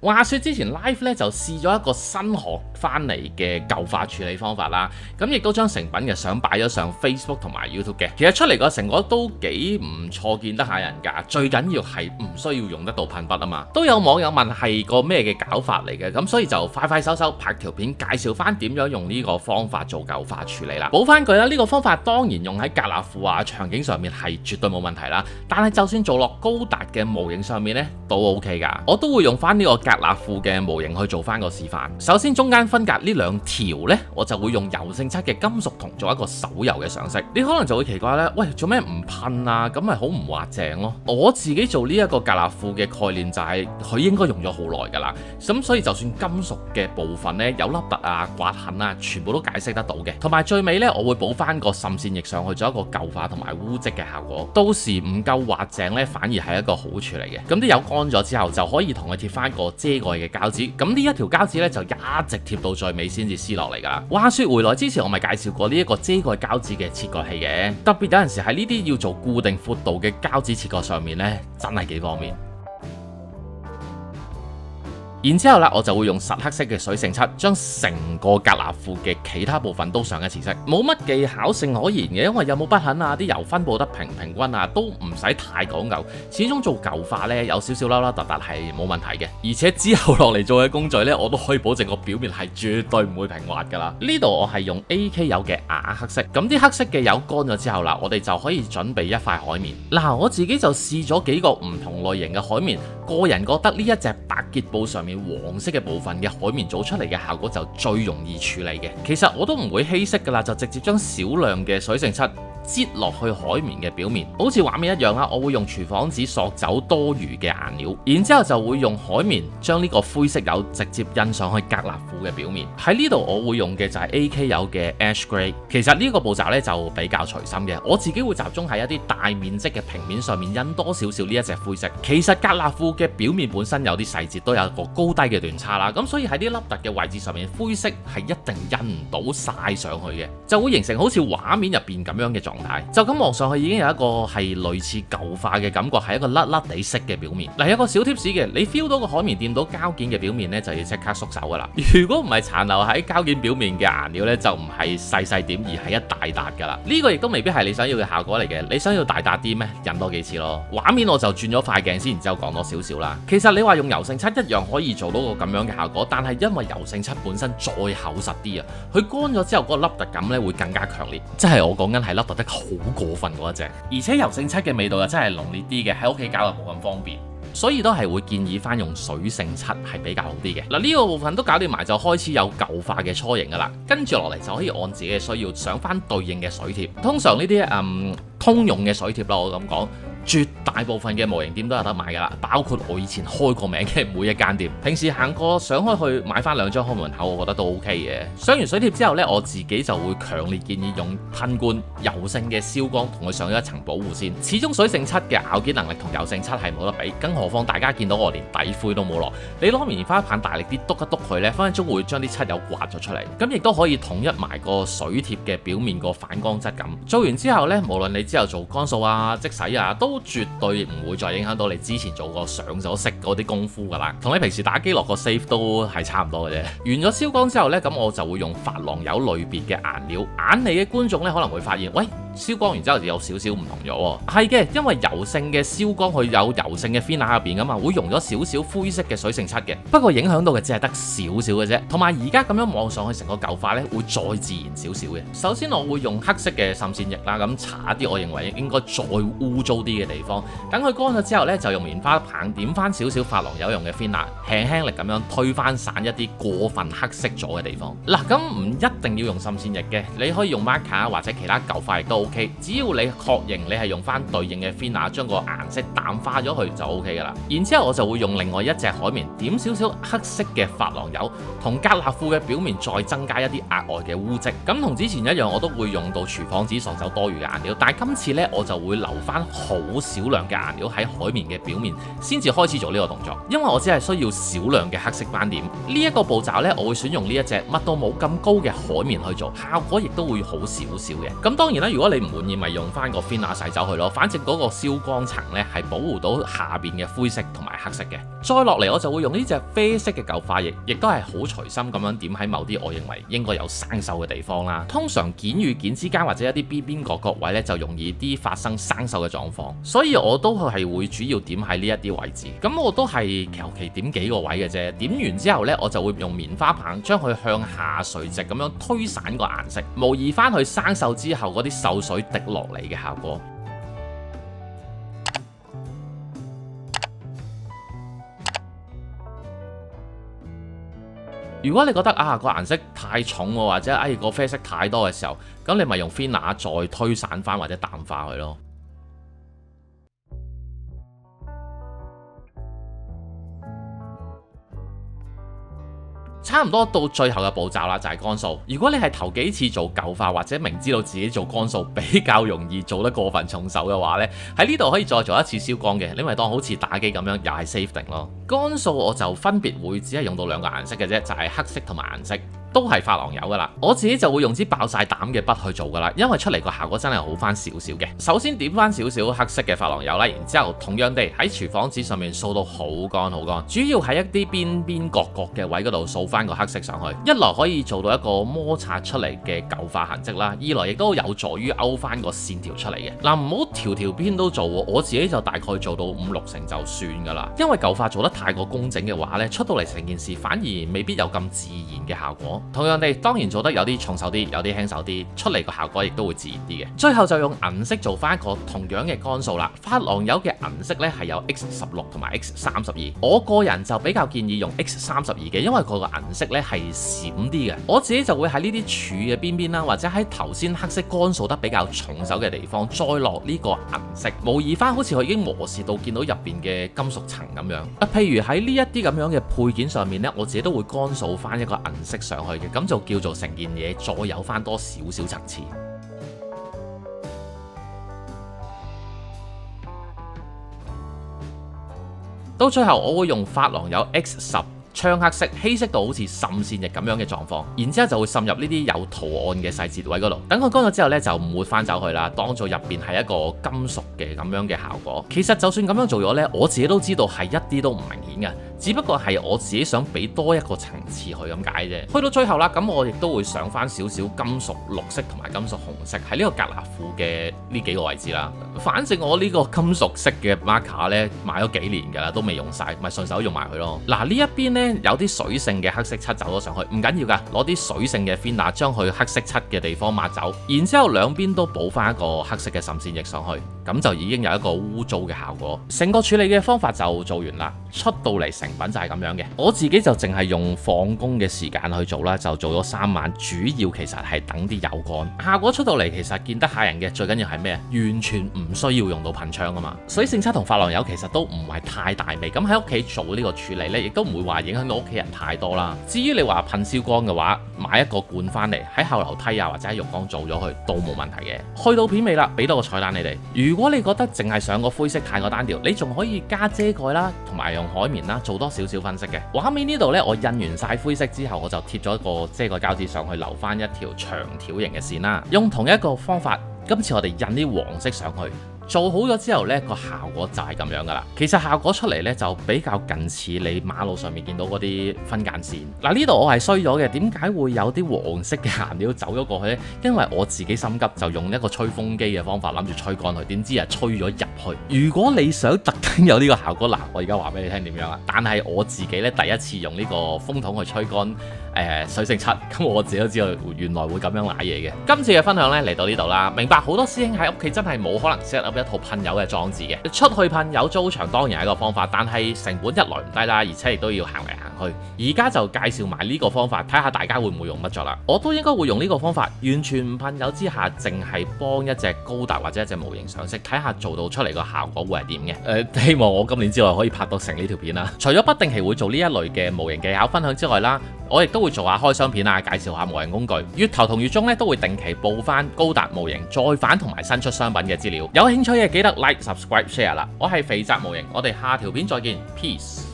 話說之前 Live 咧就試咗一個新學翻嚟嘅舊化處理方法啦，咁亦都將成品嘅相擺咗上 Facebook 同埋 YouTube 嘅。其實出嚟個成果都幾唔錯，見得下人㗎。最緊要係唔需要用得到噴筆啊嘛。都有網友問係個咩嘅搞法嚟嘅，咁所以就快手拍條片介紹翻點樣用呢個方法做舊化處理啦。補翻句啦，呢個方法當然用喺格納庫啊場景上面係絕對冇問題啦，但係就算做落高達嘅模型上面呢，都 OK 㗎。我都會用翻呢個格納庫嘅模型去做翻個示範。首先中間分隔呢兩條呢，我就會用柔性漆嘅金屬銅做一個手油嘅上色。你可能就會奇怪咧，喂，做咩唔噴啊？咁咪好唔滑淨咯。我自己做呢一個格納庫嘅概念就係佢應該用咗好耐㗎啦，咁所以就算金屬嘅部分呢，有凹凸啊、刮痕啊，全部都解釋得到嘅。同埋最尾呢，我會補翻個滲線液上去做一個舊化同埋污漬嘅效果。到時唔夠滑淨呢，反而係一個好處嚟嘅。咁啲油乾咗之後，就可以同佢貼翻個遮蓋嘅膠紙。咁呢一條膠紙呢，就一直貼到最尾先至撕落嚟㗎啦。話說回來，之前我咪介紹過呢一個遮蓋膠紙嘅切割器嘅，特別有陣時喺呢啲要做固定闊度嘅膠紙切割上面呢，真係幾方便。然之後啦，我就會用實黑色嘅水性漆，將成個格納庫嘅其他部分都上一次色，冇乜技巧性可言嘅，因為有冇筆痕啊，啲油分佈得平均啊，都唔使太講究。始終做舊化呢，有少少凹凹凸凸係冇問題嘅，而且之後落嚟做嘅工序呢，我都可以保證個表面係絕對唔會平滑㗎啦。呢度我係用 AK 油嘅啞黑色，咁啲黑色嘅油乾咗之後啦，我哋就可以準備一塊海綿。嗱，我自己就試咗幾個唔同類型嘅海綿，個人覺得呢一隻白潔布上面黃色嘅部分嘅海綿做出嚟嘅效果就最容易處理嘅。其實我都唔會稀釋㗎啦，就直接將少量嘅水性漆擠落去海綿嘅表面，好似畫面一樣啦。我會用廚房紙索走多餘嘅顏料，然之後就會用海綿將呢個灰色油直接印上去格納庫嘅表面。喺呢度我會用嘅就係 AK 油嘅 Ash Grey。其實呢個步驟呢就比較隨心嘅，我自己會集中喺一啲大面積嘅平面上面印多少少呢一隻灰色。其實格納庫嘅表面本身有啲細節都有一個高低嘅段差啦，咁所以喺啲凹凸嘅位置上面，灰色係一定印唔到晒上去嘅，就會形成好似畫面入邊咁樣嘅狀態。就咁望上去已經有一個係類似舊化嘅感覺，係一個甩甩地色嘅表面。嗱，有個小 tips 嘅，你 feel 到個海綿掂到膠件嘅表面呢，就要即刻縮手噶啦。如果唔係殘留喺膠件表面嘅顏料呢，就唔係細細點，而係一大笪噶啦。呢個亦都未必係你想要嘅效果嚟嘅。你想要大笪啲咩？印多幾次咯。畫面我就轉咗塊鏡先，然之後講多少少啦。其實你話用柔性漆一樣可以做到個咁樣嘅效果，但係因為柔性漆本身再厚實啲啊，佢乾咗之後嗰個凹凸感呢會更加強烈，即係我講緊係凹凸得好過分嗰一隻。而且柔性漆嘅味道又真係濃烈啲嘅，喺屋企搞又冇咁方便，所以都係會建議翻用水性漆係比較好啲嘅。嗱，呢個部分都搞掂埋，就開始有舊化嘅雛形噶啦。跟住落嚟就可以按自己嘅需要上翻對應嘅水貼。通常呢啲通用嘅水貼啦，我咁講，絕大部分嘅模型店都有得買㗎啦，包括我以前開過名嘅每一間店。平時行過上開去買翻兩張開門口，我覺得都 OK 嘅。上完水貼之後呢，我自己就會強烈建議用噴罐柔性嘅燒光同佢上咗一層保護先。始終水性漆嘅咬件能力同柔性漆係冇得比，更何況大家見到我連底灰都冇落，你攞棉花棒大力啲篤一篤佢呢，分分鐘會將啲漆油刮咗出嚟。咁亦都可以統一埋個水貼嘅表面個反光質感。做完之後呢，無論你之後做乾掃啊、即洗啊，都絕對唔會再影響到你之前做過上咗色嗰啲功夫噶啦，同你平時打機落個 save 都係差唔多嘅啫。完咗燒光之後呢，咁我就會用珐琅油類別嘅顏料。眼利嘅觀眾呢可能會發現，喂，燒光完之後就有少少唔同咗喎。係嘅，因為柔性嘅燒光佢有柔性嘅 thinner 入邊噶嘛，會溶咗少少灰色嘅水性漆嘅。不過影響到嘅只係得少少嘅啫。同埋而家咁樣望上去成個舊化呢，會再自然少少嘅。首先我會用黑色嘅滲線液啦，咁搽啲我認為應該再污糟啲嘅地方。等佢乾咗之後呢，就用棉花棒點翻少少珐琅油用嘅 thinner，輕輕力咁樣推翻散一啲過分黑色咗嘅地方。嗱，咁唔一定要用滲線液嘅，你可以用 marker 或者其他舊化液都 OK， 只要你確認你係用翻對應嘅 thinner，將個顏色淡化咗佢就 OK 噶啦。然之後我就會用另外一隻海綿點少少黑色嘅珐琅油，同格納庫嘅表面再增加一啲額外嘅污漬。咁同之前一樣，我都會用到廚房紙索走多餘嘅顏料，但係今次呢，我就會留翻好少量嘅顏料喺海綿嘅表面，先至開始做呢個動作。因為我只係需要少量嘅黑色斑點。呢一個步驟呢，我會選用呢一隻密度冇咁高嘅海綿去做，效果亦都會好少少嘅。咁當然啦，如果果你唔滿意，咪用翻個 thinner 洗走佢咯。反正嗰個燒光層呢係保護到下邊嘅灰色同埋黑色嘅。再落嚟我就會用呢隻啡色嘅舊化液，亦都係好隨心咁樣點喺某啲我認為應該有生鏽嘅地方啦。通常件與件之間或者一啲邊邊角位呢，就容易啲發生生鏽嘅狀況，所以我都係會主要點喺呢一啲位置。咁我都係求其點幾個位嘅啫。點完之後呢，我就會用棉花棒將佢向下垂直咁樣推散個顏色，模擬翻佢生鏽之後嗰啲鏽水滴落嚟嘅效果。如果你覺得個顏色太重或者個啡色太多嘅時候，咁你咪用 thinner 再推散翻或者淡化佢咯。差唔多到最後嘅步驟啦，就係乾掃。如果你係頭幾次做舊化或者明知道自己做乾掃比較容易做得過分重手嘅話呢，喺呢度可以再做一次燒光嘅，你咪當好似打機咁樣，又係 save 定咯。乾掃我就分別會只係用到兩個顏色嘅啫，就係黑色同埋銀色。都係珐琅油噶啦，我自己就會用支爆晒膽嘅筆去做噶啦，因為出嚟個效果真係好翻少少嘅。首先點翻少少黑色嘅珐琅油啦，然之後同樣地喺廚房紙上面掃到好乾好乾，主要喺一啲邊邊角嘅位嗰度掃翻個黑色上去，一來可以做到一個摩擦出嚟嘅舊化痕跡啦，二來亦都有助於勾翻個線條出嚟嘅。嗱，唔好條條邊都做，我自己就大概做到5-6成就算噶啦，因為舊化做得太過工整嘅話呢，出到嚟成件事反而未必有咁自然嘅效果。同樣地，當然做得有啲重手啲，有啲輕手啲，出嚟個效果亦都會自然啲嘅。最後就用銀色做翻一個同樣嘅乾掃啦。珐琅油嘅銀色呢係有 X16同埋 X32，我個人就比較建議用 X32嘅，因為佢個銀色呢係閃啲嘅。我自己就會喺呢啲柱嘅邊邊啦，或者喺頭先黑色乾掃得比較重手嘅地方，再落呢個銀色，模擬翻好似佢已經磨蝕到見到入邊嘅金屬層咁樣。譬如喺呢一啲咁樣嘅配件上面呢，我自己都會乾掃翻一個銀色上去嘅，咁就叫做成件嘢再有翻多少少層次。到最後我會用珐琅油 X10。槍黑色稀釋到好似滲線液咁樣嘅狀況，然之後就會滲入呢啲有圖案嘅細節位嗰度。等佢乾咗之後呢，就唔會翻走去啦，當做入邊係一個金屬嘅咁樣嘅效果。其實就算咁樣做咗呢，我自己都知道係一啲都唔明顯嘅，只不過係我自己想俾多一個層次去咁解啫。去到最後啦，咁我亦都會上翻少少金屬綠色同埋金屬紅色喺呢個格納庫嘅呢幾個位置啦。反正我呢個金屬色嘅 marker 呢，買咗幾年㗎啦，都未用晒，咪順手用埋佢咯。嗱，呢一邊呢，有啲水性嘅黑色漆走咗上去，唔緊要噶，攞啲水性嘅 thinner 將佢黑色漆嘅地方抹走，然之後兩邊都補翻一個黑色嘅滲線液上去，咁就已經有一個污糟嘅效果。成個處理嘅方法就做完啦，出到嚟成品就係咁樣嘅。我自己就淨係用放工嘅時間去做啦，就做咗3晚，主要其實係等啲油乾。效果出到嚟其實見得嚇人嘅，最緊要係咩？完全唔需要用到噴槍啊嘛。水性漆同珐琅油其實都唔係太大味，咁喺屋企做呢個處理呢，亦都唔會話影響到屋企人太多啦。至於你話噴燒光嘅話，買一個罐翻嚟喺後樓梯或者喺浴缸做咗佢都冇問題嘅。去到片尾啦，俾多個彩蛋你哋。如果你覺得淨係上個灰色太過單調，你仲可以加遮蓋啦，同埋用海綿啦，做多少少分析嘅。畫面呢度呢，我印完晒灰色之後，我就貼咗一個遮蓋膠紙上去，留翻一條長條形嘅線啦。用同一個方法，今次我哋印啲黃色上去。做好咗之後呢，個效果就係咁樣噶啦。其實效果出嚟呢，就比較近似你馬路上面見到嗰啲分間線。嗱，呢度我係衰咗嘅，點解會有啲黃色嘅顏料走咗過去呢？因為我自己心急，就用一個吹風機嘅方法諗住吹乾佢，點知啊吹咗入去。如果你想特登有呢個效果，嗱，我而家話俾你聽點樣啊？但係我自己呢，第一次用呢個風筒去吹乾水性漆，咁我自己都知道原來會咁樣瀨嘢嘅。今次嘅分享呢，嚟到呢度啦，明白好多師兄喺屋企真係冇可能 set up一套噴油嘅裝置嘅，出去噴油租場當然係一個方法，但係成本一來唔低啦，而且亦都要行嚟行去。而家就介紹埋呢個方法，睇下大家會唔會用得着啦。我都應該會用呢個方法，完全唔噴油之下，淨係幫一隻高達或者一隻模型上色，睇下做到出嚟個效果會係點嘅。希望我今年之內可以拍到成呢條片啦。除咗不定期會做呢一類嘅模型技巧分享之外啦，我亦都會做下開箱片啊，介紹下模型工具。月頭同月中咧都會定期報翻高達模型再版同埋新出商品嘅資料。有興趣嘅記得 like、subscribe、share 啦。我係肥宅模型，我哋下條片再見，peace。